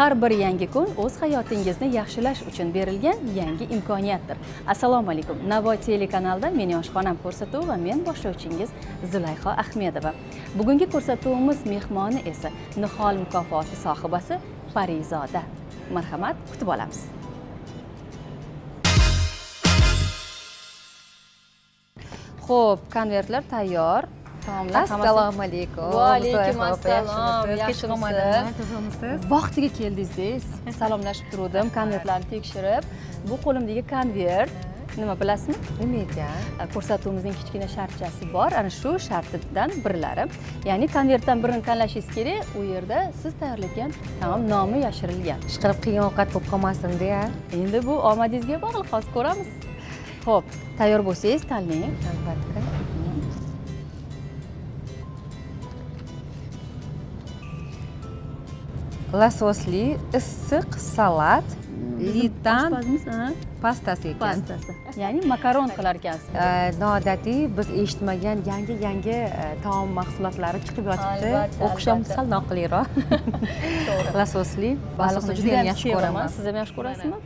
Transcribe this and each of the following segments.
Har bir yangi kun o'z hayotingizni yaxshilash uchun berilgan yangi imkoniyatdir. Assalomu alaykum. Navoiy telekanalida Mening oshxonam ko'rsatuvi va men boshlovchingiz Zulayho Ahmedova. Bugungi ko'rsatuvimiz mehmoni esa Nihol mukofoti sohibasi Parizoda. Marhamat, kutib olamiz. Xo'p, konvertlar tayyor. Taomlar hammasi. Assalomu alaykum. Va alaykum assalom. Yaxshimisiz? Vaqtiga keldingiz. Salomlashib turdim, konvertlarni tekshirib. Bu qo'limdagi konvert. Nima bilasizmi? Nima ekan? Ko'rsatuvimizning kichkina shartchasi bor. Ana shu shartidan birlari. Ya'ni konvertdan birini tanlashingiz kerak. U yerda siz tayyorlagan taom nomi yashirilgan. Ishqilib qiyin ovqat bo'lib qolmasin-da. Endi bu omadingizga bog'liq, hozir ko'ramiz. Xo'p, tayyor bo'lsangiz tanlang. Albatta. Lasosli issiq salat, litan pastasi ekan. Pastasi. Ya'ni makaron qilar ekansiz. Noodatiy, biz eshitmagan yangi taom mahsulotlari chiqib yotibdi. O'qisham sal noqulayroq. Lasosli baliqni juda ham yaxshi ko'raman. Siz ham yaxshi ko'rasizmi?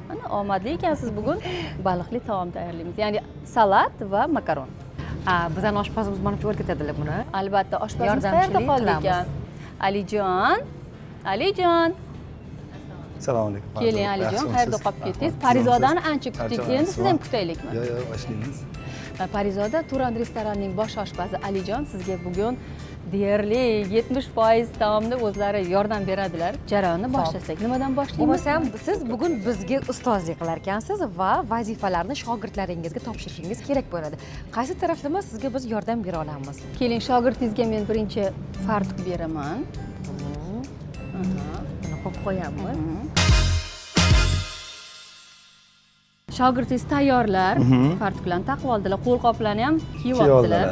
Mana omadli ekansiz bugun baliqli taom tayyorlaymiz. Ya'ni salat va makaron. Bizning oshpazimiz mana shu o'rgatadilar buni. Albatta, oshpazimiz qayerda qoldi ekan? Alijon. Alijon. Assalomu alaykum. Keling Alijon, qayerda qolib ketdingiz? Parizodani ancha kutdik. Endi siz ham kutaylikmi? Yo'q, boshlaymiz. Parizoda Turan restoranining bosh oshpazi Alijon sizga bugun deyarli 70% taomni o'zlari yordam beradilar. Jarayonni boshlasak, nimadan boshlaymiz? Bo'lmasam, siz bugun bizga ustozlik qilar ekansiz va vazifalarni shogirdlaringizga topshirishingiz kerak bo'ladi. Qaysi taraflama sizga biz yordam bera olamiz? Keling, shogirdingizga men birinchi fartuq beraman. Buni qo'yib qo'yamiz. Shogirdingiz tayyorlar, fartuqlarni taqib oldilar, qo'lqoplarni ham kiyib oldilar.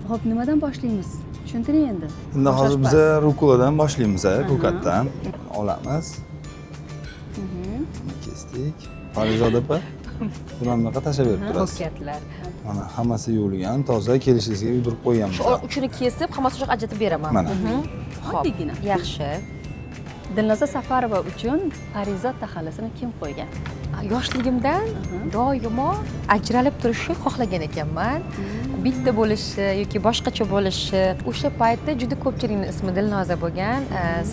Xo'p, nimadan boshlaymiz? Tushuntiring endi. Endi hozir biz rukoladan boshlaymiz, ko'katdan olamiz. Kesdik. Parizoda opa, bunaqa tashlab berib turasiz. Ko'katlar. Mana hammasi yuvilgan, toza, kelishingizga uydirib qo'yganmiz. Uchini kesib, hammasini ajratib beraman. Mana. Oddiygina. Yaxshi. Dilnoza Safarova uchun Parizod taxallusini kim qo'ygan? Yoshligimdan doimo ajralib turishni xohlagan ekanman. Bitta bo'lishi yoki boshqacha bo'lishi. O'sha paytda juda ko'pchilikning ismi Dilnoza bo'lgan.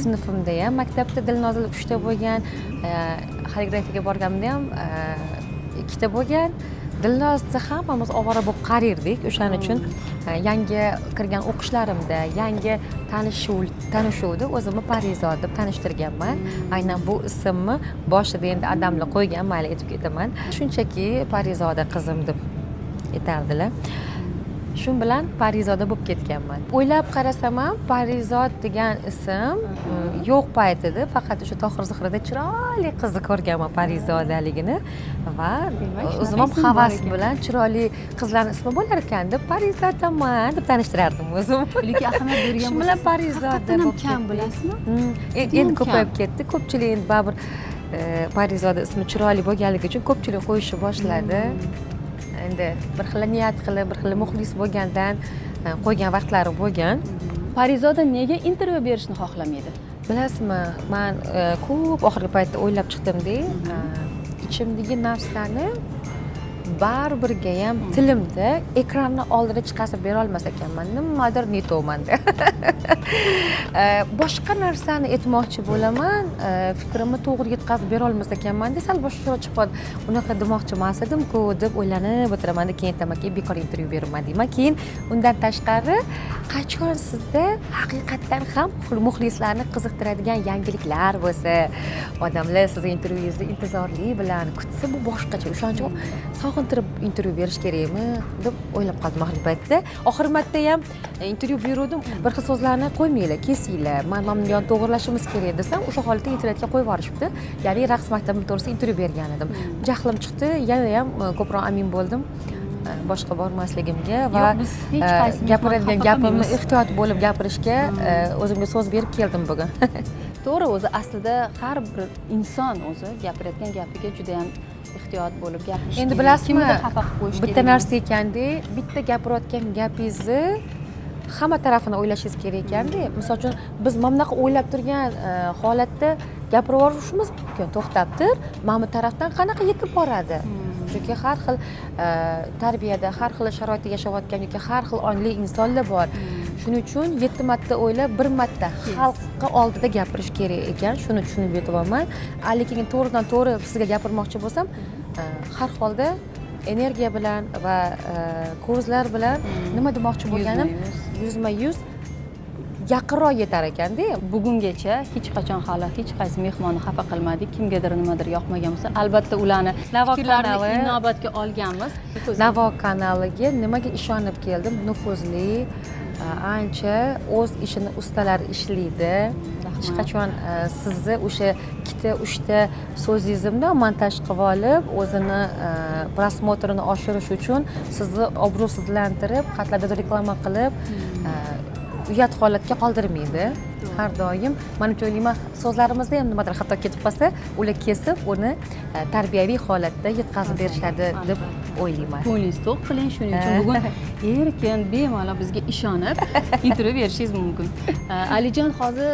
Sinfimda ham, maktabda Dilnoza 3 ta bo'lgan. Xoreografiyaga borganimda ham 2 ta bo'lgan. Dilnoza hammamiz ovora bo'lib qarardik. O'shaning uchun yangi kirgan o'qishlarimda, yangi tanishuvda o'zimni Parizoda deb tanishtirganman. Aynan bu ismni boshida endi adamlar qo'ygan, mayli aytib ketaman. Shunchaki Parizoda qizim deb aytardilar. Shu bilan Parizoda bo'lib ketganman. O'ylab qarasam ham Parizod degan ism yo'q paytida faqat o'sha Tohir Zuhrada chiroyli qizni ko'rganman Parizodaligini va o'zim ham havas bilan chiroyli qizlarning ismi bo'lar ekan deb Parizodaman deb tanishtirardim o'zim. Lekin ahamiyat bergan Shu bilan Parizoda bo'lib kam bilasizmi? Endi ko'payib ketdi. Ko'pchilik endi baribir Parizoda ismi chiroyli bo'lganligi uchun ko'pchilik qo'yishni boshladi. Endi bir xil niyat qilib, bir xil muxlis bo'lgandan qo'ygan vaqtlari bo'lgan. Parizoda nega intervyu berishni xohlamaydi? Bilasizmi, men ko'p oxirgi paytda o'ylab chiqdim-da, ichimdagi narsani baribirga ham tilimda ekranni oldida chiqarib bera olmas ekanman. Nimadir netovmanda. Boshqa narsani aytmoqchi bo'laman, fikrimni to'g'ri yetkazib bera olmas ekanman. Sal boshqa chiqib qoldi. Unaqa demoqchi emas edim-ku deb o'ylanib o'tiraman. Keyin aytaman-ki, bekor intervyu beraman deyman. Keyin undan tashqari qachon sizda haqiqatdan ham muxlislarni qiziqtiradigan yangiliklar bo'lsa, odamlar siz intervyungizni intizorlik bilan kutsa, bu boshqacha. O'shaning uchun sog'intirib intervyu berish kerakmi deb o'ylab qoldim oxirgi paytda. Oxirgi marta ham intervyu berdim, bir xil so'zlarni qo'ymanglar, kesinglar. Men buni to'g'rilashimiz kerak desam, o'sha holatda internetga qo'yib yuborishibdi. Ya'ni raqs maktabi to'g'risida intervyu bergan edim. Jahlim chiqdi, yana ham ko'proq amin bo'ldim. Boshqa bormasligimga va gapiradigan gapimni ehtiyot bo'lib gapirishga o'zimga so'z berib keldim bugun. To'g'ri, o'zi aslida har bir inson o'zi gapirayotgan gapiga juda ham ehtiyot bo'lib gapirish. Endi bilasizmi, Kimni xafa qilib qo'yish kerak? bitta narsa ekanda, bitta gapirayotgan gapingizni hamma tarafini o'ylashingiz kerak ekanda. Misol uchun biz mana bunaqa o'ylab turgan holatda gapirib yuborishimiz mumkin. To'xtab tur, mana bu tarafdan qanaqa yetib boradi? Chunki har xil tarbiyada, har xil sharoitda yashayotgan yoki har xil ongli insonlar bor. Shuning uchun 7 marta o'ylab, 1 marta xalqqa oldida gapirish kerak ekan. Shuni tushunib yetaman. Lekin to'g'ridan to'g'ri sizga gapirmoqchi bo'lsam, har holda energiya bilan va ko'zlar bilan nima demoqchi bo'lganim 100% yaqinroq yetar ekanda. Bugungacha hech qachon hali hech qaysi mehmonni xafa qilmadik. Kimgadir nimadir yoqmagan bo'lsa, albatta ularni fikrlarini inobatga olganmiz. Navo kanaliga nimaga ishonib keldim? Nufuzli, ancha o'z ishini ustalari ishlaydi. Hech qachon sizni o'sha 2-3 ta so'zingizni montaj qilib olib, o'zini prosmotrini oshirish uchun sizni obro'sizlantirib, qatlarda reklama qilib, uyat holatga qoldirmaydi. Har doim menimcha o'ylayman, so'zlarimizda ham nimadir xato ketib qolsa, ular kesib uni tarbiyaviy holatda yetkazib berishadi deb o'ylayman. Qo'lingiz to'q qiling, shuning uchun bugun erkin, bemalol bizga ishonib intervyu berishingiz mumkin. Alijon hozir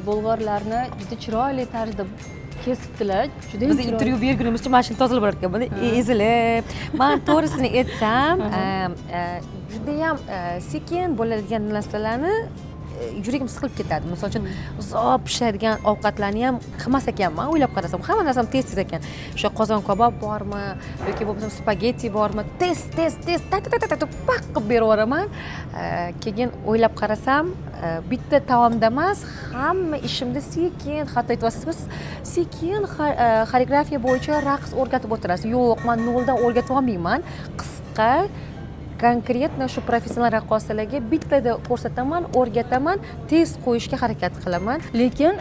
bo'lg'orlarni juda chiroyli tarzda kesibdilar. Juda Biz intervyu bergunimizcha mana shuni tozalab borar ekanman. Ezilib. Men to'g'risini aytsam, juda ham sekin bo'ladigan narsalarni yuragim siqilib ketadi. Misol uchun uzoq pishadigan ovqatlarni ham qilmas ekanman, o'ylab qarasam, hamma narsam tez ekan. O'sha qozon kabob bormi yoki bo'lmasa spagetti bormi, tez paq qilib beraveraman. Keyin o'ylab qarasam, bitta taomda emas, hamma ishimda sekin, hatto aytyapsiz, sekin xoreografiya bo'yicha raqs o'rgatib o'tirasiz. Yo'q, men noldan o'rgatib olmayman. Qisqa konkretno shu professional raqqosalarga bittada ko'rsataman, o'rgataman, tez qo'yishga harakat qilaman. Lekin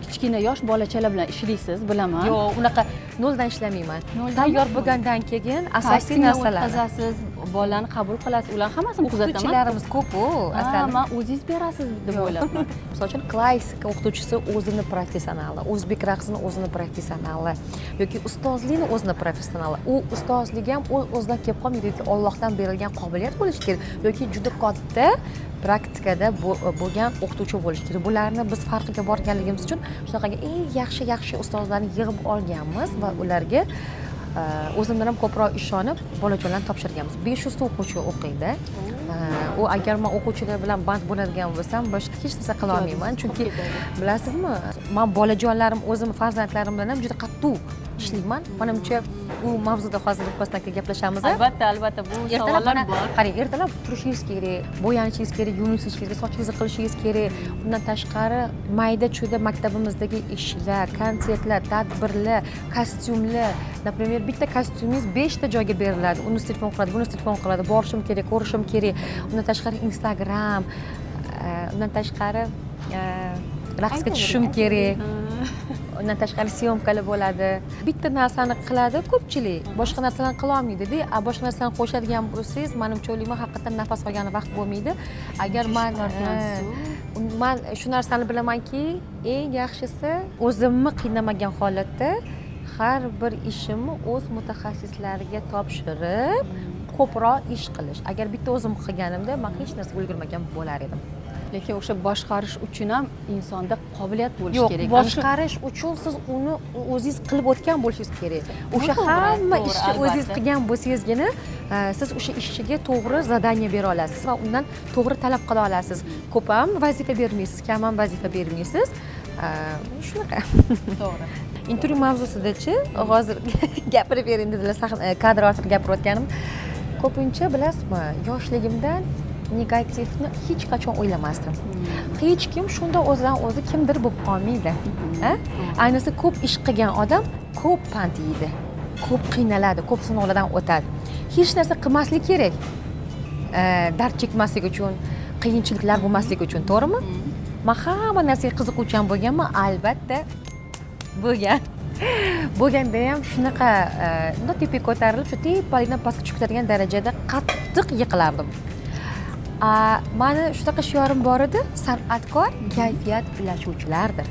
kichkina yosh bolachalar bilan ishlaysiz, bilaman. Yo'q, unaqa noldan ishlamayman. Tayyor bo'lgandan keyin asosiy narsalarni o'tkazasiz, bolalarni qabul qilasiz, ular hammasini kuzataman. O'qituvchilarimiz ko'p-ku, asalni. Men o'zingiz berasiz deb o'ylabman. Misol uchun klassika o'qituvchisi o'zini professionali, o'zbek raqsini o'zini professionali yoki ustozlikni o'zini professionali. U ustozlik ham o'zidan kelib qolmaydi yoki Allohdan berilgan qobiliyat bo'lishi kerak yoki juda katta praktikada bo'lgan o'qituvchi bo'lishi kerak. Bularni biz farqiga borganligimiz uchun shunaqangi eng yaxshi ustozlarni yig'ib olganmiz va ularga o'zimdan ham ko'proq ishonib bolajonlarni topshirganmiz. 500 ta o'quvchi o'qiydi. U agar men o'quvchilar bilan band bo'ladigan bo'lsam, boshqa hech narsa qila olmayman. Chunki bilasizmi, men bolajonlarim, o'zim farzandlarim bilan ham juda qattiq ishlayman. Menimcha bu mavzuda hozir birpasdan gaplashamiz. Albatta, bu savollar bor. Qarang, ertalab turishingiz kerak, bo'yanishingiz kerak, yuvinishingiz kerak, sochingizni qilishingiz kerak. Bundan tashqari mayda-chuyda maktabimizdagi ishlar, konsertlar, tadbirlar, kostyumlar. Например, bitta kostyumingiz 5 ta joyga beriladi. Uni telefon qiladi, buni telefon qiladi, borishim kerak, ko'rishim kerak. Undan tashqari Instagram, undan tashqari raqsga tushishim kerak. Undan tashqari syomkalar bo'ladi. Bitta narsani qiladi ko'pchilik, boshqa narsalarni qila olmaydi-da. Boshqa narsani qo'shadigan bo'lsangiz, menimcha o'ylayman, haqiqatan nafas olgani vaqt bo'lmaydi. Agar men shu narsani bilamanki, eng yaxshisi o'zimni qiynamagan holatda har bir ishimni o'z mutaxassislariga topshirib, ko'proq ish qilish. Agar bitta o'zim qilganimda, men hech narsa ulgurmagan bo'lar edim. Lekin o'sha boshqarish uchun ham insonda qobiliyat bo'lishi kerak. Yo'q, boshqarish uchun siz uni o'zingiz qilib o'tgan bo'lishingiz kerak. O'sha hamma ishni o'zingiz qilgan bo'lsangizgina, siz o'sha ishchiga to'g'ri zadaniya bera olasiz va undan to'g'ri talab qila olasiz. Ko'p ham vazifa bermaysiz, kam ham vazifa bermaysiz. Shunaqa. To'g'ri. Intervyu mavzusida-chi, hozir gapirib bering dedilar, kadr ortida gapirayotganim. Ko'pincha bilasizmi, yoshligimdan negativni hech qachon o'ylamasdim. Hech kim shunda o'zidan o'zi kimdir bo'lib qolmaydi. Ayniqsa ko'p ish qilgan odam ko'p pand yeydi, ko'p qiynaladi, ko'p sinovlardan o'tadi. Hech narsa qilmaslik kerak. Dard chekmaslik uchun, qiyinchiliklar bo'lmaslik uchun, to'g'rimi? Men hamma narsaga qiziquvchan bo'lganman, albatta bo'lgan. Bo'lganda ham shunaqa tepaga ko'tarilib, shu tepalikdan pastga tushib ketadigan darajada qattiq yiqilardim. Mani shunaqa shiorim bor edi, san'atkor kayfiyat ulashuvchilardir.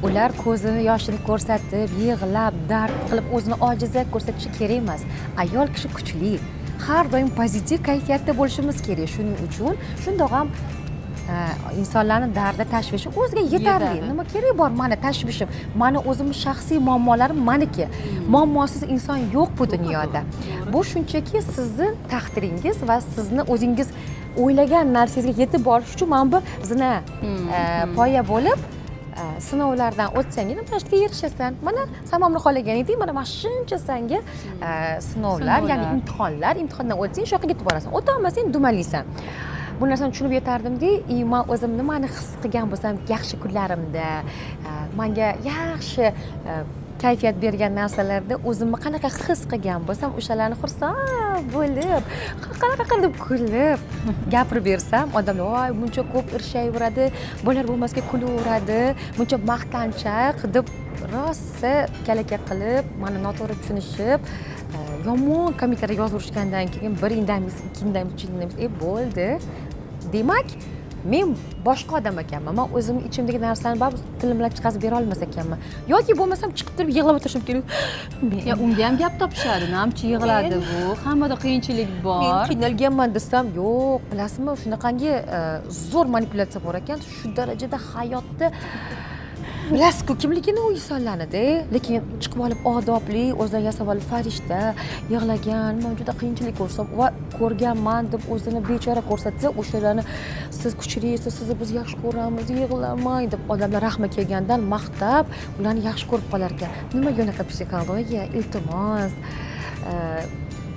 Ular ko'zini yoshini ko'rsatib, yig'lab, dard qilib o'zini ojiza ko'rsatishi kerak emas. Ayol kishi kuchli. Har doim pozitiv kayfiyatda bo'lishimiz kerak. Shuning uchun shundoq ham insonlarni dardi tashvishi o'ziga yetarli. Nima kerak bor mani tashvishim, mani o'zimni shaxsiy muammolarim maniki. Muammosiz inson yo'q bu dunyoda. Bu shunchaki sizni taqdiringiz va sizni o'zingiz o'ylagan narsangizga yetib borish uchun mana bu zina poya bo'lib sinovlardan o'tsangiz mana shuga erishasan. Mana samomni xohlaganingdek, mana shuncha sanga sinovlar, ya'ni imtihondan o'tsang shu yoqqa yetib borasan. O'ta olmasang dumalaysan. Bu narsani tushunib yetardimki, men o'zim nimani his qilgan bo'lsam yaxshi kunlarimda, menga yaxshi kayfiyat bergan narsalarda o'zimni qanaqa his qilgan bo'lsam, o'shalarni xursand bo'lib, qanaqa qilib kulib gapirib bersam, odamlar voy buncha ko'p irshayveradi, bular bo'lmasga kulaveradi, buncha maqtanchaq deb rosa kalaka qilib, meni noto'g'ri tushunishib, yomon kommentariylar yozishgandan keyin bir indaymiz, ikki indaymiz, uch indaymiz, bo'ldi. Demak, men boshqa odam ekanman. Men o'zimning ichimdagi narsalarni baribir tilim bilan chiqarib bera olmas ekanman. Yoki bo'lmasam chiqib turib yig'lab o'tirishim kerak. Unga ham gap topishadi, namchi yig'ladi bu. Hammada qiyinchilik bor. Men qiynalganman desam, yo'q, bilasizmi, shunaqangi zo'r manipulyatsiya bor ekan, shu darajada hayotda bilasizku kimligini u insonlarni-da, lekin chiqib olib odobli, o'zidan yasab olib farishta, yig'lagan, men juda qiyinchilik ko'rsam va ko'rganman deb o'zini bechora ko'rsatsa, o'shalarni siz kuchlisiz, sizni biz yaxshi ko'ramiz, yig'lamang deb odamlar rahmi kelgandan maqtab, ularni yaxshi ko'rib qolar ekan. Nimaga unaqa psixologiya? Iltimos,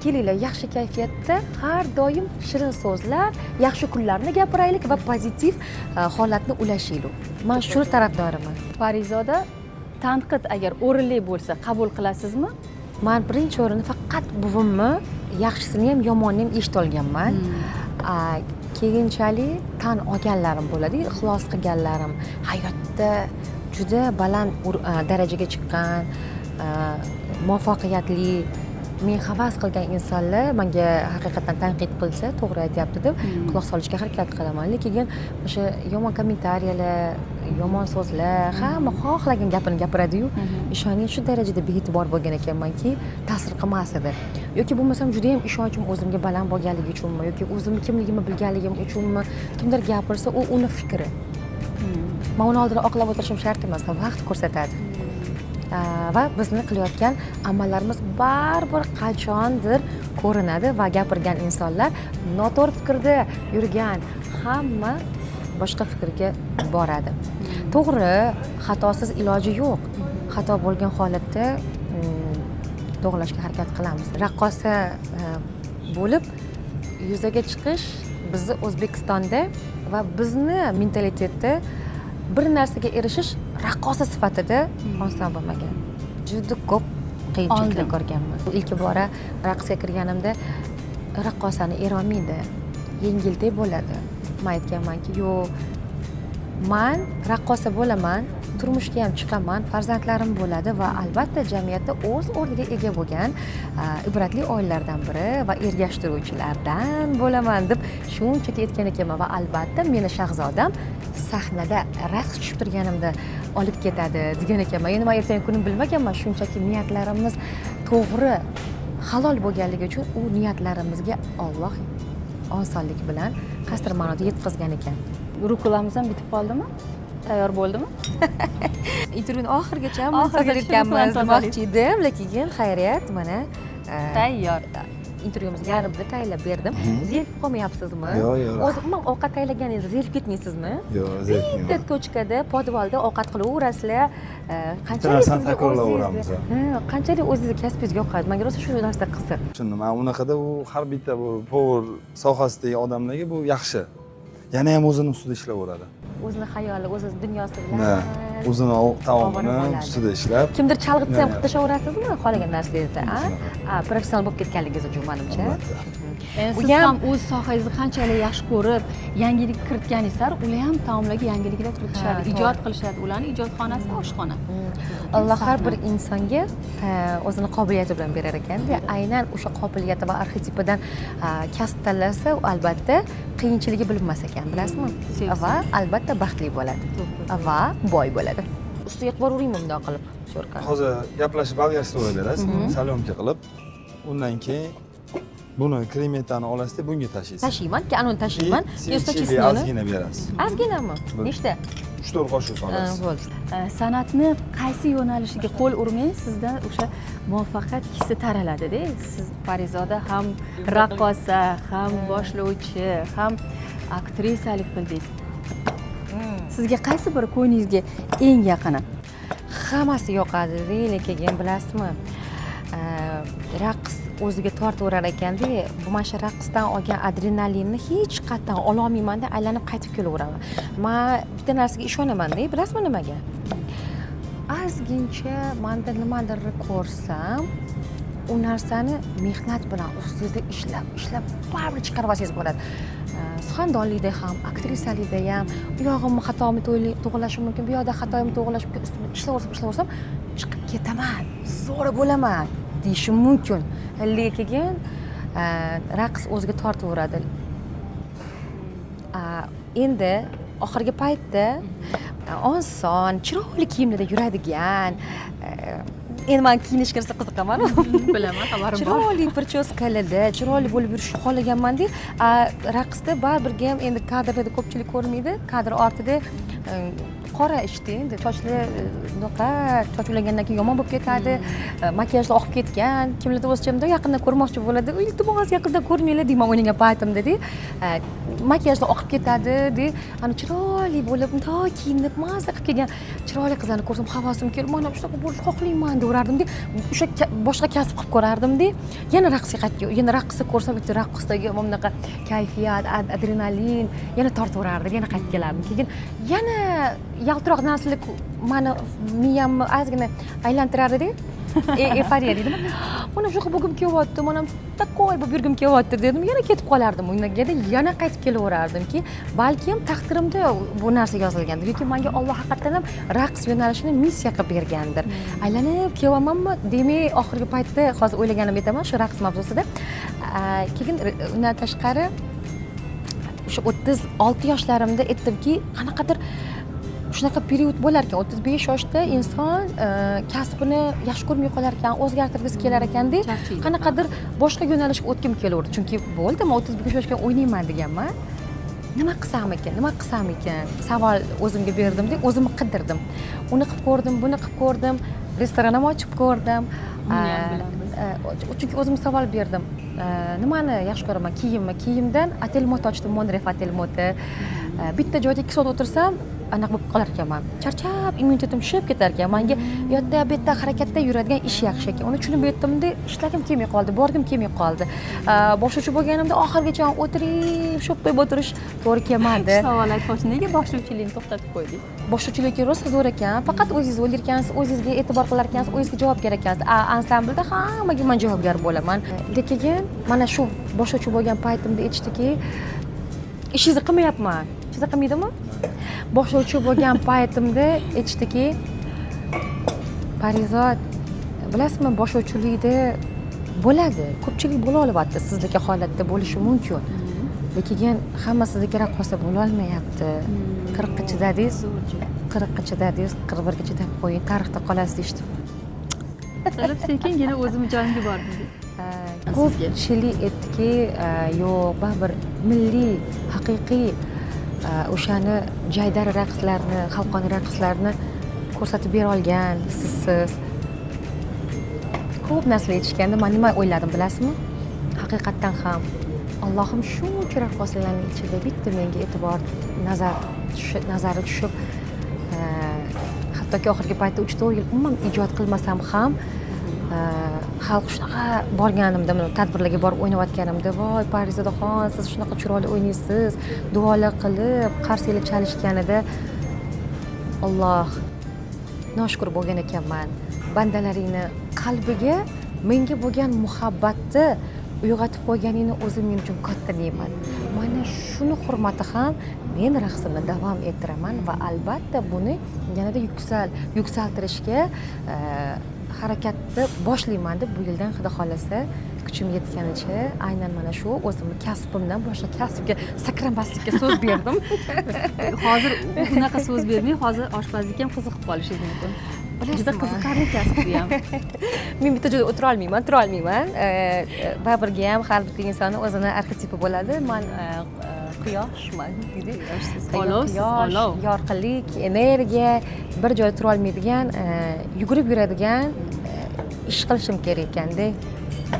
kelinglar, yaxshi kayfiyatda har doim shirin so'zlar, yaxshi kunlarni gapiraylik va pozitiv holatni ulashaylik. Men shu tarafdoriman. Parizoda, tanqid agar o'rinli bo'lsa, qabul qilasizmi? Men birinchi o'rinda faqat buvimni yaxshisini ham yomonini ham eshitib olganman. Keyinchalik tan olganlarim bo'ladi, ixlos qilganlarim, hayotda juda baland darajaga chiqqan, muvaffaqiyatli, men havas qilgan insonlar menga haqiqatan tanqid qilsa, to'g'ri aytyapti deb quloq solishga harakat qilaman. Lekin o'sha yomon kommentariyalar, yomon so'zlar, hamma xohlagan gapini gapiradi-yu, ishoning shu darajada bee'tibor bo'lgan ekanmanki, ta'sir qilmas edi. Yoki bo'lmasam juda ham ishonchim o'zimga baland bo'lganligi uchunmi, yoki o'zimni kimligimni bilganligim uchunmi, kimdir gapirsa, u uni fikri. Men uni oldida oqlab o'tirishim shart emas, vaqt ko'rsatadi. Va bizni qilayotgan amallarimiz baribir qachondir ko'rinadi va gapirgan insonlar noto'g'ri fikrda yurgan hamma boshqa fikrga boradi. To'g'ri, xatosiz iloji yo'q. Xato bo'lgan holatda to'g'rilashga harakat qilamiz. Raqqosa bo'lib yuzaga chiqish bizni O'zbekistonda va bizni mentalitetda bir narsaga erishish raqqosa sifatida oson bo'lmagan. Juda ko'p qiyinchiliklar ko'rganman. Ilk bora raqsga kirganimda raqqosani erolmaydi, yengildek bo'ladi. Men aytganmanki, yo'q, men raqqosa bo'laman, turmushga ham chiqaman, farzandlarim bo'ladi va albatta jamiyatda o'z o'rniga ega bo'lgan ibratli oilalardan biri va ergashtiruvchilardan bo'laman deb shunchaki aytgan ekanman va albatta meni shahzodam sahnada raqs tushib turganimda olib ketadi degan ekanman. Endi men ertangi kuni bilmaganman, shunchaki niyatlarimiz to'g'ri, halol bo'lganligi uchun u niyatlarimizga Alloh osonlik bilan qasr ma'noda yetkazgan ekan. Rukulamiz ham bitib qoldimi? Tayyor bo'ldimi? Intervyuni oxirigacha tozalaganmiz demoqchi edim, lekin xayriyat, mana tayyor. Intervyumizga yarmida tayyorlab berdim. Zerikib qolmayapsizmi? Yo'q. O'zim ovqat tayyorlaganingizda zerikib ketmaysizmi? Yo'q, zerikmayman. Bitta ko'chkada, podvalda ovqat qilaverasizlar. Qanchalik narsani takrorlayveramiz. Qanchalik o'zingizga kasbingiz yoqadi. Menga rosa shu narsa qiziq. Tushundim. Men unaqada u har bitta bu povor sohasidagi odamlarga bu yaxshi. Yana ham o'zini ustida ishlayveradi. O'zini xayoli, o'zini dunyosi bilan. O'zini taomini ustida ishlab. Kimdir chalg'itsa ham qiltashaverasizmi xohlagan narsangizda, professional bo'lib ketganligingiz uchun menimcha. Siz ham o'z sohangizni qanchalik yaxshi ko'rib, yangilik kiritganingiz sari ular ham taomlarga yangiliklar kiritishadi, ijod qilishadi. Ularning ijodxonasi oshxona. Alloh har bir insonga o'zini qobiliyati bilan berar ekanda, aynan o'sha qobiliyati va arxetipidan kasb tanlasa, u albatta qiyinchiligi bilinmas ekan, bilasizmi? Va albatta baxtli bo'ladi va boy bo'ladi. Ustiga e'tibor uringmi bundoq qilib, sho'rka? Hozir gaplashib algashtirib berasiz, salomga qilib, undan keyin buni kremetani olasizda bunga tashlaysiz. Tashlayman, anoni tashlayman. Esta Chili chesnoni. ozgina berasiz. Ozginami? Nechta? 3-4 qoshiq solasiz. Bo'ldi. San'atni qaysi yo'nalishiga qo'l urmang, sizda o'sha muvaffaqiyat hissi taraladida. Siz Parizoda ham raqqosa, ham boshlovchi, ham aktrisalik qildingiz. Sizga qaysi biri ko'nglingizga eng yaqini? Hammasi yoqadi, lekin bilasizmi? Raqs o'ziga tortaverar ekanda, bu mana shu raqsdan olgan adrenalinni hech qatdan ololmayman-da, aylanib qaytib kelaveraman. Men bitta narsaga ishonaman-da, bilasizmi nimaga? Ozgincha menda nimadirni ko'rsam, u narsani mehnat bilan ustingizda ishlab baribir chiqarib olsangiz bo'ladi. Suxandonlikda ham, aktrisalikda ham, bu yog'imni xatomni to'g'rilashim mumkin, bu yoqda xatoimni to'g'rilashim mumkin, ustimda ishlaversam chiqib ketaman, zo'r bo'laman deyishim mumkin. Lekin raqs o'ziga tortaveradi. Endi oxirgi paytda oson, chiroyli kiyimlarda yuradigan, endi men kiyinishga qiziqaman. Bilaman, xabarim bor. Chiroyli prichyoskalada, chiroyli bo'lib yurishni xohlaganman-da. Raqsda baribirga ham endi kadrlarda ko'pchilik ko'rmaydi. Kadr ortida qora ishdi, endi sochlar bunaqa soch ulagandan keyin yomon bo'lib ketadi, makiyajlar oqib ketgan. Kimlardir o'zimda yaqindan ko'rmoqchi bo'ladi. Iltimos yaqindan ko'rmanglar deyman o'ynagan paytimda-da. Makiyajlar oqib ketadi, de, ana chiroyli bo'lib, bunday kiyinib, mazza qilib kelgan chiroyli qizlarni ko'rsam havasim kelib, mana shunaqa bo'lishni xohlayman deyaverardim-da. O'sha boshqa kasb qilib ko'rardim-da. Yana raqsga qaytib, yana raqsni ko'rsam, bitta raqsdagi bunaqa kayfiyat, adrenalin yana tortaverardi, yana qaytib kelardim. Keyin yana yaltiroq narsalar meni miyamni ozgina aylantirardi-da. Eforiya deydimi? Mana shunaqa bo'lgim kelyapti, mana takoy bo'lib yurgim kelyapti dedim, yana ketib qolardim. Undan yana qaytib kelaverardimki, balkim taqdirimda bu narsa yozilgandir. Lekin menga Alloh haqiqatan ham raqs yo'nalishini missiya qilib bergandir. Aylanib kelyapmanmi? Demak, oxirgi paytda hozir o'ylaganimni aytaman shu raqs mavzusida. Keyin undan tashqari o'sha 36 yoshlarimda aytdimki, qanaqadir shunaqa period bo'lar ekan, 35 yoshda inson kasbini yaxshi ko'rmay qolar ekan, o'zgartirgisi kelar ekanda, qanaqadir boshqa yo'nalishga o'tgim kelaverdi. Chunki bo'ldi, men 35 yoshga o'ynayman deganman. Nima qilsam ekan? Savol o'zimga berdim-da, o'zimni qidirdim. Uni qilib ko'rdim, buni qilib ko'rdim, restoran ham ochib ko'rdim. Chunki o'zimga savol berdim. Nimani yaxshi ko'raman? Kiyimdan otel mot ochdim, Monref otel moti. Bitta joyda 2 soat o'tirsam, anaqa bo'lib qolar ekanman. Charchab, immunitetim tushib ketar ekan. Menga yodda betda harakatda yuradigan ish yaxshi ekan. Uni tushunib yetdimda, ishlagim kelmay qoldi, borgim kelmay qoldi. Boshlovchi bo'lganimda oxirgacha o'tirib, shop qo'yib o'tirish to'g'ri kelmadi. Savol aytmoqchi, nega boshlovchilikni to'xtatib qo'ydingiz? Boshlovchilik rosa zo'r ekan. Faqat o'zingiz o'ylar ekansiz, o'zingizga e'tibor qilar ekansiz, o'zingizga javobgar ekansiz. Ansamblda hammaga men javobgar bo'laman. Lekin mana shu boshlovchi bo'lgan paytimda aytishdiki, ishingizni qilmayapman. Siz qilmaydimi? Boshlovchi bo'lgan paytimda aytishdiki, Parizod, bilasizmi, boshlovchilikda bo'ladi. Ko'pchilik bo'la olyapti, sizdagi holatda bo'lishi mumkin. Lekin hamma sizdagi raqqosa bo'la olmayapti. 40 chidadingiz, 40 chidadingiz, 41 chidab qo'ying, tarixda qolasiz deyishdi. Qilib sekingina o'zim joyimga bordim. Ko'pchilik aytdiki, yo'q, baribir milliy, haqiqiy o'shani jaydari raqslarni, xalqona raqslarni ko'rsatib bera olgan sizsiz. Ko'p narsalar aytishganda men nima o'yladim bilasizmi? Haqiqatdan ham Allohim shuncha raqqosalarning ichida bitta menga e'tibor nazari tushib, hattoki oxirgi paytda 3-4 yil umuman ijod qilmasam ham xalq shunaqa borganimda, mana tadbirlarga borib o'ynayotganimda, voy Parizodaxon, siz shunaqa chiroyli o'ynaysiz, duolar qilib, qarsiylar chalishganida Alloh noshukr bo'lgan ekanman. Bandalaringni qalbiga menga bo'lgan muhabbatni uyg'otib qo'yganingni o'zim men uchun katta ne'mat. Mana shuni hurmati ham men raqsimni davom ettiraman va albatta buni yanada yuksaltirishga harakatni boshlayman deb bu yildan xudo xolasa kuchim yetganicha aynan mana shu o'zimni kasbimdan boshqa kasbga sakramaslikka so'z berdim. Hozir unaqa so'z bermay, hozir oshpazlikka ham qiziqib qolishingiz mumkin. juda qiziqarli kasb bu ham. Men bitta joyda o'tira olmayman, tura olmayman. Baribirga ham har bitta insonni o'zini arxetipi bo'ladi. Men quyoshman deydi. Olovsiz, olov. Yorqinlik, energiya, bir joyda tura olmaydigan, yugurib yuradigan ish qilishim kerak ekanda.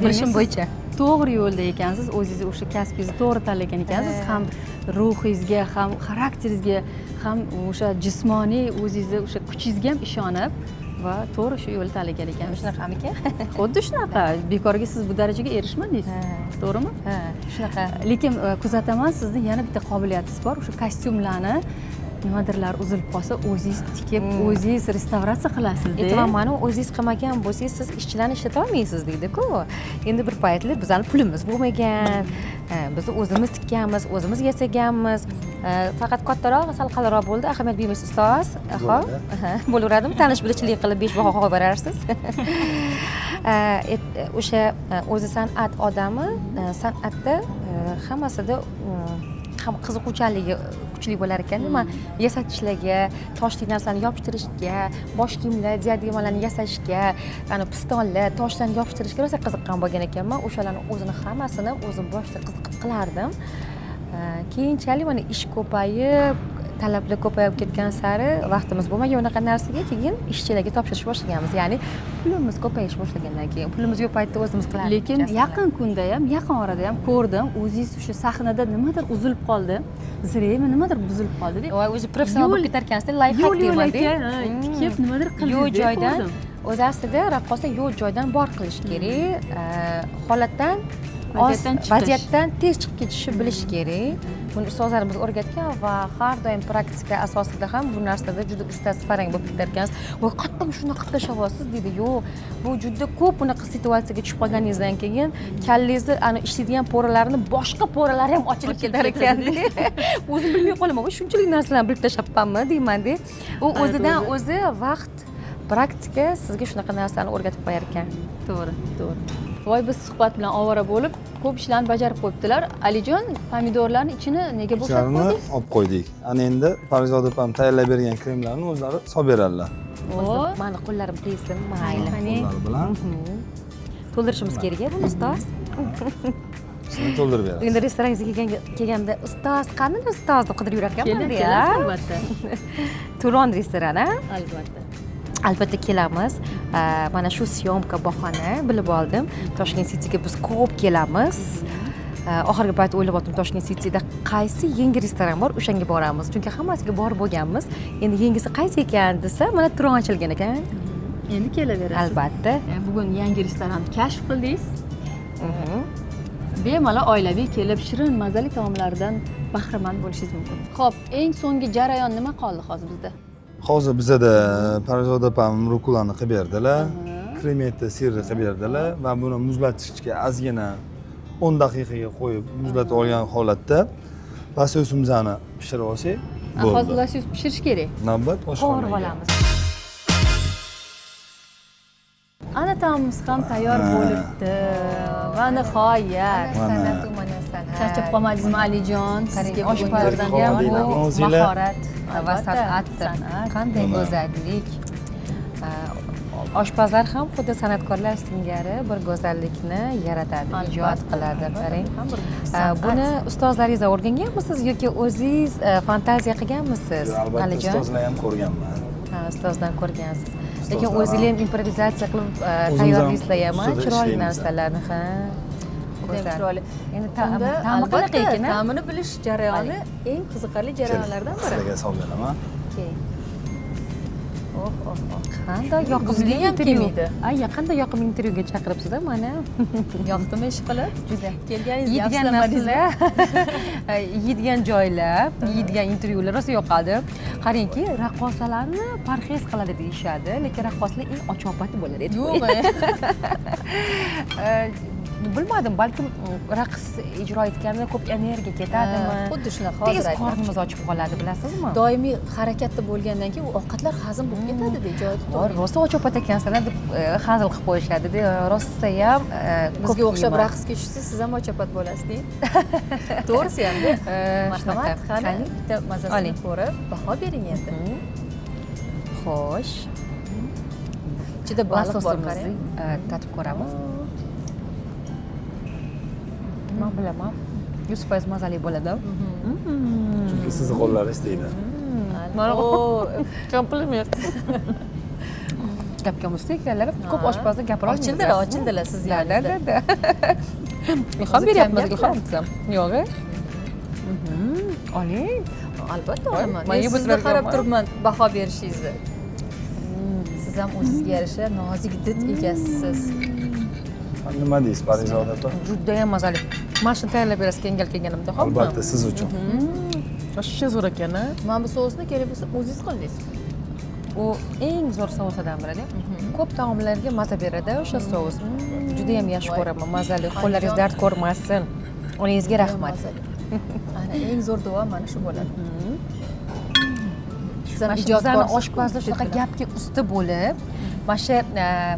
Bilishim bo'yicha. To'g'ri yo'lda ekansiz, o'zingiz o'sha kasbingizni to'g'ri tanlagan ekansiz, ham ruhingizga, ham xarakteringizga, ham o'sha jismoniy o'zingizni o'sha kuchingizga ham ishonib va to'g'ri shu yo'lni tanlagan ekansiz. Shunaqamiki? Xuddi shunaqa. Bekorga siz bu darajaga erishmadingiz. To'g'rimi? Ha, shunaqa. Lekin kuzataman, sizni yana bitta qobiliyatingiz bor. O'sha kostyumlarni nimadirlar uzilib qolsa, o'zingiz tikib, o'zingiz restavratsiya qilasiz-da. Aytman, o'zingiz qilmagan bo'lsangiz, siz ishchilarni ishlata olmaysiz deydi-ku. Endi bir paytlar bizning pulimiz bo'lmagan, biz o'zimiz tikkanmiz, o'zimiz yasaganmiz. Faqat kattaroq, sal qalinroq bo'ldi. Ahamiyat bermaysiz ustoz. Xo'p, bo'laveradimi? Tanish bilishchilik qilib 5 baho qo'yib berarsiz. O'sha o'zi san'at odami, san'atda hammasida ham qiziquvchanligi kuchli bo'lar ekan. Men yasatishlarga, toshli narsalarni yopishtirishga, bosh kiyimlar, diademalarni yasashga, ana pistonlar, toshlarni yopishtirishga rosa qiziqqan bo'lgan ekanman. O'shalarni o'zini hammasini o'zim boshida qiziqib qilardim. Keyinchalik mana ish ko'payib, talablar ko'payib ketgan sari vaqtimiz bo'lmagan unaqa narsaga, keyin ishchilarga topshirish boshlaganmiz. Ya'ni pulimiz ko'payish boshlagandan keyin pulimiz yo'q paytda o'zimiz qilardik. Lekin yaqin kunda ham, yaqin orada ham ko'rdim, o'zingiz o'sha sahnada nimadir uzilib qoldi, zireymi nimadir buzilib qoldi deb. Voy, o'zi professional bo'lib ketarkansiz, layfhack deyman-da. Tikib nimadir qildingiz. Yo'q joydan, o'zi aslida raqqosa yo'q joydan bor qilish kerak. Holatdan vaziyatdan tez chiqib ketishni bilish kerak. Buni ustozlarimiz o'rgatgan va har doim praktika asosida ham bu narsada juda ustasi farang bo'lib ketarkansiz. Voy, qattiq shunaqa qilib tashyapsiz deydi. Yo'q, bu juda ko'p bunaqa situatsiyaga tushib qolganingizdan keyin kallangizni ana ishlaydigan poralarni boshqa poralari ham ochilib ketar ekanda. O'zim bilmay qolaman. Voy, shunchalik narsalarni bilib tashlabmanmi deyman-da. U o'zidan o'zi vaqt, praktika sizga shunaqa narsalarni o'rgatib qo'yar ekan. To'g'ri, to'g'ri. Voy, biz suhbat bilan ovora bo'lib, ko'p ishlarni bajarib qo'yibdilar. Alijon, pomidorlarning ichini nega bo'shatib qo'ydingiz? olib qo'ydik. Ana endi Parizod opam tayyorlab bergan kremlarni o'zlari solib beradilar. Mani qo'llarim tegsin, mayli. Qo'llar bilan To'ldirishimiz kerak buni ustoz. shuni to'ldirib berasiz. Endi restorangizga kelganda ustoz, qanday ustozni qidirib yurar ekanman Kelasiz, albatta. Turon restorani. Albatta. Albatta kelamiz. Mana shu syomka bahona bilib oldim. Toshkent Cityga biz ko'p kelamiz. Oxirgi paytda o'ylayaptim, Toshkent Cityda qaysi yangi restoran bor, o'shanga boramiz. Chunki hammasiga borib bo'lganmiz. Endi yangisi qaysi ekan desa, mana Turon ochilgan ekan. Endi kelaverasiz. Albatta. Bugun yangi restoranni kashf qildingiz. Bemalol oilaviy kelib shirin mazali taomlardan bahramand bo'lishingiz mumkin. Xo'p, eng so'nggi jarayon nima qoldi hozir bizda? Hozir bizada Parizod opam rukulani qilib berdilar. Kremetni sirni qilib berdilar va buni muzlatgichga ozgina 10 daqiqaga qo'yib muzlatib olgan holatda losyosimizni pishirib olsak bo'ldi. Hozir losyos pishirish kerak. Navbat oshxonaga. Qo'rib olamiz. Ana taomimiz ham tayyor bo'libdi. Va nihoyat. San'at mana san'at. Charchab qolmadingizmi Alijon? Sizga oshpazlardan ham bu Nozila. mahorat Va san'at. Qanday go'zallik. Oshpazlar ham xuddi san'atkorlar singari bir go'zallikni yaratadi, ijod qiladi. Qarang. Buni ustozlaringizdan o'rganganmisiz yoki o'zingiz fantaziya qilganmisiz? Albatta ustozlar ham ko'rganman. Ha, ustozdan ko'rgansiz. Lekin o'zingiz ham improvizatsiya qilib tayyorlaysizlar ham, chiroyli narsalarni, ha. Go'zal. Chiroyli. Endi Ta'mi qanaqa ekan? ta'mini bilish jarayoni eng qiziqarli jarayonlardan biri. Sizlarga solib beraman. Qanday yoqimli kelmaydi. Ay, qanday yoqimli intervyuga chaqiribsiz-a mana. Yoqdimi ish qilib? Juda. Kelganingiz Yeydigan narsalar, yeydigan joylar, yeydigan intervyular rosa yoqadi. Qarangki, raqqosalarni parhez qiladi deyishadi, lekin raqqosalar eng ochopati bo'ladi. Yo'qmi? Bilmadim, balkim raqs ijro etganda ko'p energiya ketadimi? Xuddi shunaqa hozir Tez aytmoqchi. qornimiz ochib qoladi, bilasizmi? Doimiy harakatda bo'lgandan keyin u ovqatlar hazm bo'lib ketadi-da, joyida turadi. Rosa ochopat ekansan deb hazil qilib qo'yishadi-da. Rosa ham Bizga o'xshab raqsga tushsangiz, siz ham ochopat bo'lasiz-da. To'g'risi ham-da. Marhamat, qani bitta mazasini ko'rib, baho bering endi. Xo'sh. ichida baliq bor, lososimizni qarang. tatib ko'ramiz. Men bilaman. 100% mazali bo'ladi. Chunki sizni qo'llaringiz tegdi. Mana O, kompliment. Gapga mustaklar, ko'p oshpazlar gapira olmaydi. ochildilar siz Da, yoningizda. da. Ilhom beryapmiz, kam ilhom desam. Yo'q. Oling. Albatta olaman. Men Men yeb sizga o'tirarkanman. qarab turibman baho berishingizni. Siz ham o'zingizga yarasha nozik did egasisiz. Nima deysiz Parizoda opa? Juda ham mazali. Mana shuni tayyorlab berasiz kelganimda, xo'pmi? Albatta siz uchun. Shuncha zo'r ekan, a? Mana bu sousni kerak bo'lsa o'zingiz qildingiz. U eng zo'r souslardan biri. Ko'p taomlarga maza beradi o'sha sous. Juda ham yaxshi ko'raman, mazali. Qo'llaringiz dard ko'rmasin. Onangizga rahmat. Ana eng zo'r duo mana shu bo'ladi. Siz ham Mana shu ijodkorsiz. bizlarni oshpazlar shunaqa gapga usta bo'lib, mana shu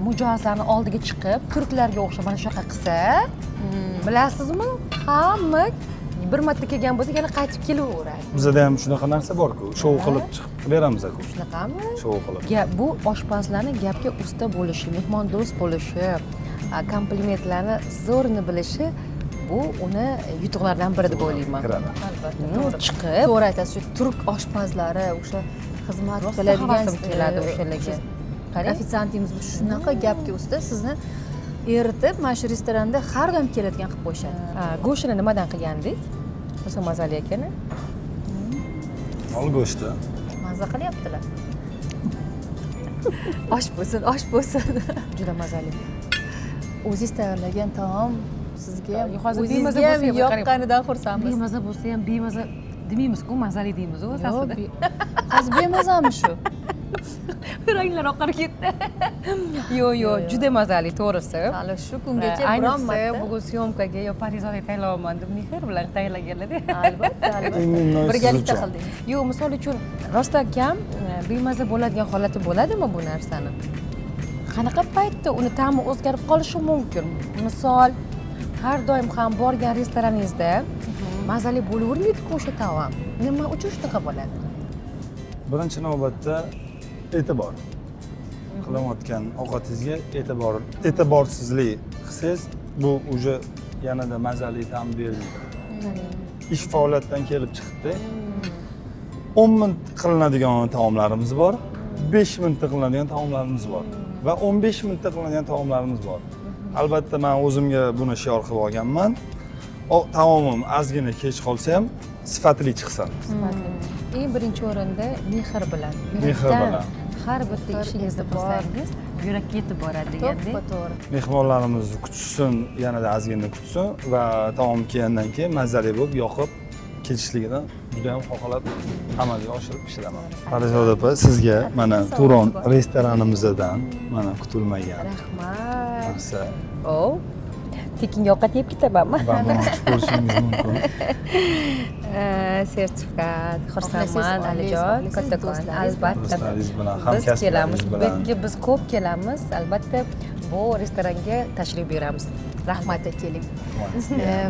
mijozlarni oldiga chiqib, turklarga o'xshab mana shunaqa qilsa, bilasizmi? Hamma bir marta kelgan bo'lsa, yana qaytib kelaveradi. Bizda ham shunaqa narsa bor-ku. Shou qilib chiqib beramiz-ku. Shunaqami? Shou qilib. Bu oshpazlarni gapga usta bo'lishi, mehmondo'st bo'lishi, komplimentlarni zo'rini bilishi bu uni yutuqlardan biri deb o'ylayman. Kiradi. Albatta. Chiqib, To'g'ri aytasiz, shu turk oshpazlari o'sha xizmat rosa qiladigan havasim keladi o'shalarga. Qarang. Ofitsiantingiz shunaqa gapga usta, sizni eritib mana shu restoranda har doim keladigan qilib qo'yishadi. Go'shtini nimadan qilgandik? O'sha mazali ekan. Ol go'shti. Mazza qilyaptilar. Osh bo'lsin, osh bo'lsin. Juda mazali. O'zingiz tayyorlagan taom sizga ham Hozir bemaza o'zingizga ham bo'lsa ham qarang. yoqqanidan xursandmiz. Bemaza bo'lsa ham bemaza demaymiz-ku, mazali deymiz-ku aslida. Hozir bemazami shu? Ranglar oqarib ketdi. Yo'q, juda mazali, to'g'risi. Hali shu kungacha biron Ayniqsa marta bugun syomkaga yo Parizoda tayyorlayapman deb mehr bilan tayyorlaganlar-da. albatta, Eng noysiz birgalikda uchun. qildingiz. Yo'q, misol uchun rostdan bemaza bo'ladigan holati bo'ladimi bu narsani? Qanaqa paytda uni ta'mi o'zgarib qolishi mumkin? Misol, har doim ham borgan restoraningizda mazali bo'lavermaydi-ku o'sha taom. Nima uchun shunaqa bo'ladi? Birinchi navbatda e'tibor. Qilayotgan ovqatingizga e'tiborsizlik qilsangiz, bu уже yanada mazali ta'm bermaydi. Ish faoliyatdan kelib chiqdi. 10 minut qilinadigan taomlarimiz bor, 5 minutda qilinadigan taomlarimiz bor va 15 minutda qilinadigan taomlarimiz bor. Albatta men o'zimga buni shior qilib olganman. Taomim ozgina kech qolsa ham sifatli chiqsin. Eng birinchi o'rinda mehr bilan. Mehr bilan. Har bitta ishingizni qilsangiz, yurakka yetib boradi deganda. To'g'ri. Mehmonlarimiz kutsin, yanada ozgina kutsin va taom kelgandan keyin mazali bo'lib, yoqib ketishligini juda ham xohlab amalga oshirib pishiraman. Parizoda opa, sizga mana Turon restoranimizdan mana kutilmagan Rahmat. narsa Tekinga ovqat yeb ketamanmi? va buni ko'rishingiz mumkin. Sertifikat, xursandman Xohlasangiz Alijon, oilangiz, kattakon. do'stlaringiz, Albatta. Do'stlaringiz bilan, Biz hamkasblaringiz kelamiz, bu bilan. yerga biz ko'p kelamiz. Albatta bu restoranga tashrif buyuramiz. Rahmat. Albatta keling.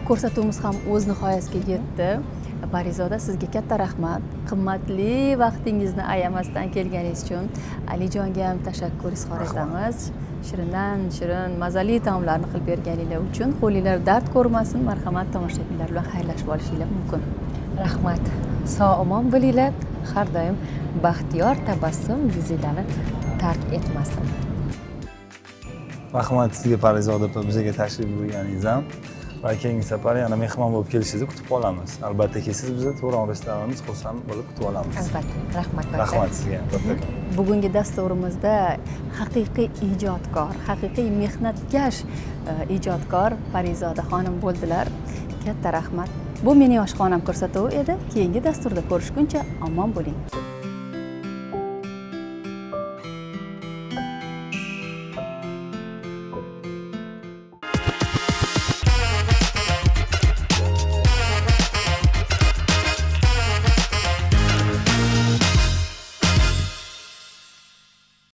Ko'rsatuvimiz ham o'z nihoyasiga yetdi. Parizoda, sizga katta rahmat. Qimmatli vaqtingizni ayamasdan kelganingiz uchun Alijonga ham tashakkur izhor etamiz. Shirindan shirin mazali taomlarni qilib berganinglar uchun qo'linglar dard ko'rmasin. Marhamat, tomoshabinlar bilan xayrlashib olishinglar mumkin. Rahmat. Sog' omon bo'linglar. Har doim baxtiyor tabassum yuzinglarni tark etmasin. Rahmat sizga Parizoda opa, bizga tashrif buyurganingiz ham va keyingi safar yana mehmon bo'lib kelishingizni kutib qolamiz. Albatta siz bizni Turon restoranimiz xursand bo'lib kutib olamiz. Albatta. Rahmat. Rahmat sizga. Bugungi dasturimizda haqiqiy ijodkor, haqiqiy mehnatkash ijodkor Parizoda xonim bo'ldilar. Katta rahmat. Bu mening oshxonam ko'rsatuvi edi. Keyingi dasturda ko'rishguncha omon bo'ling.